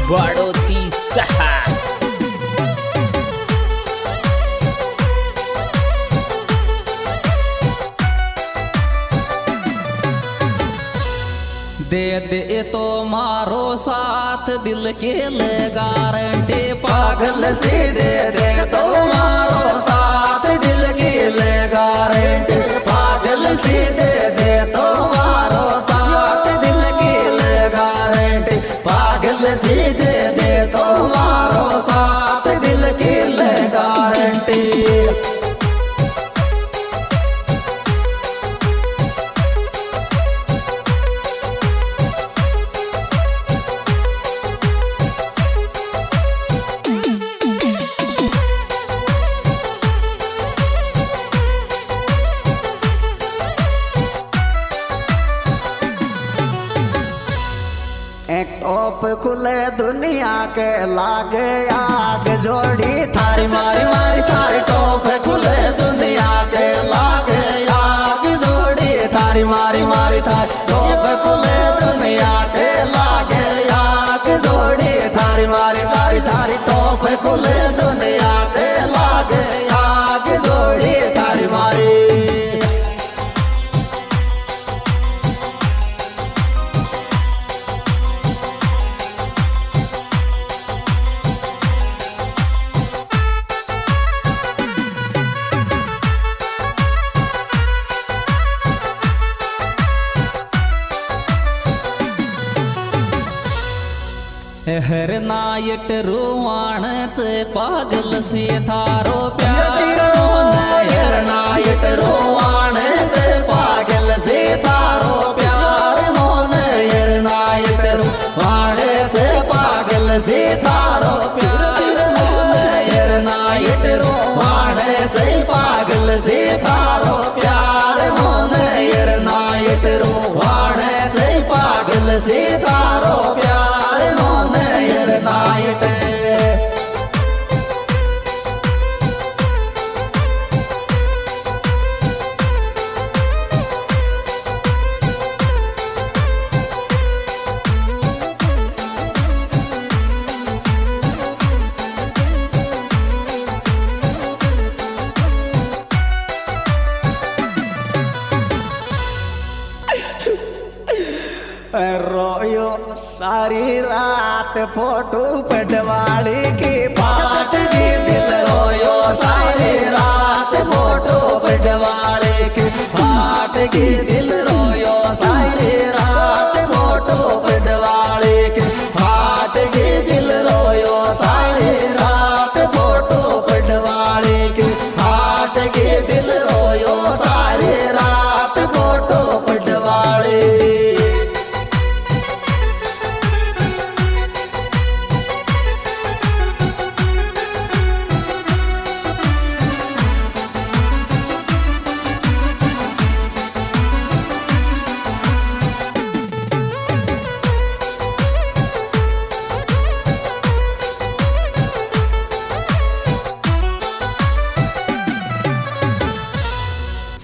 बाड़ोती सहा दे दे तो मारो साथ दिल के ले गारंटी पागल से दे तो मारो साथ दिल के ले गारंटी पागल से दे तो मारो साथ दिल के ले गारंटी पागल से दे तो मारो साथ दिल के ले गारंटी। एक टॉप खुले दुनिया के लागे आग जोड़ी थारी मारी मारी थारी टॉप खुले दुनिया के लागे आग जोड़ी थारी मारी मारी थारी टॉप खुले दुनिया के लागे आग जोड़ी थारी मारी मारी थारी टॉप खुले दुनिया के लागे आग जोड़ी थारी मारी। हर नायट रोवाण च पागल से थारो प्यार हर नायट रोवाण च पागल से थारो प्यार मोन हर नायट रोवाण च पागल से थारो प्यार मोन हर नायट रोवाण च पागल से थारो प्यार मोन हर नायट रोवाण च पागल से थारो प्यार मोन हर नायट। रोयो सारी रात फोटो पटवाड़ी की पाट की दिल रोयो सारी रात फोटो पटवाड़ी की पाट की दिल रोयो सारी रात फोटो पटवाड़ी की पाट की दिल रोयो सारी रात फोटो पटवाड़ी की पाट की दिल रोयो सारी रात फोटो पटवाड़ी।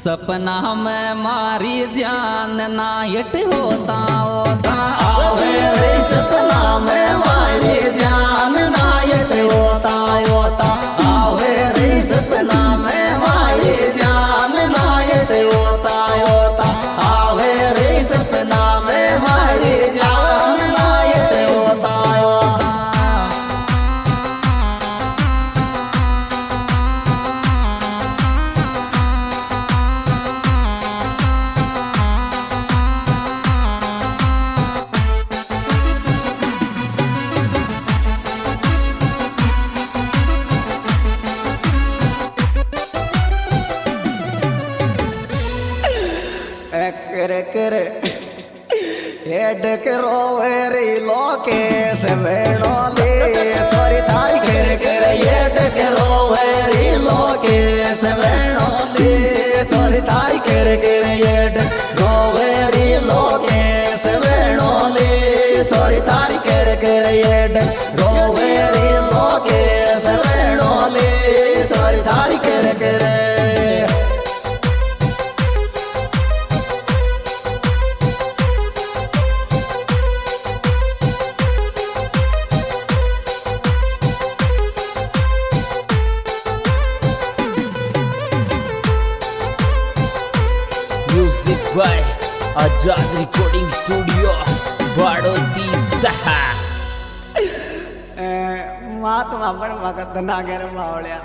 सपना में मारी जान नायट होता होता आवे रे सपना में मारी जान नायट होता होता आवे रे सपना में मारी जान नायट होता होता आवे रे सपना में मारी जान नायट होता होता। कर हेड करो वेरी लोके से वेणो ले सॉरी थारी कर हेड करो वेरी लोके से वेणो ले सॉरी थारी कर हेड रो वेरी लोके से वेणो ले सॉरी थारी कर हेड रो वेरी लोके से वेणो ले सॉरी थारी कर बाय आजाद रिकॉर्डिंग स्टूडियो बाड़ोती सहा महात्मा पण म्हाका नागेर मावळ्या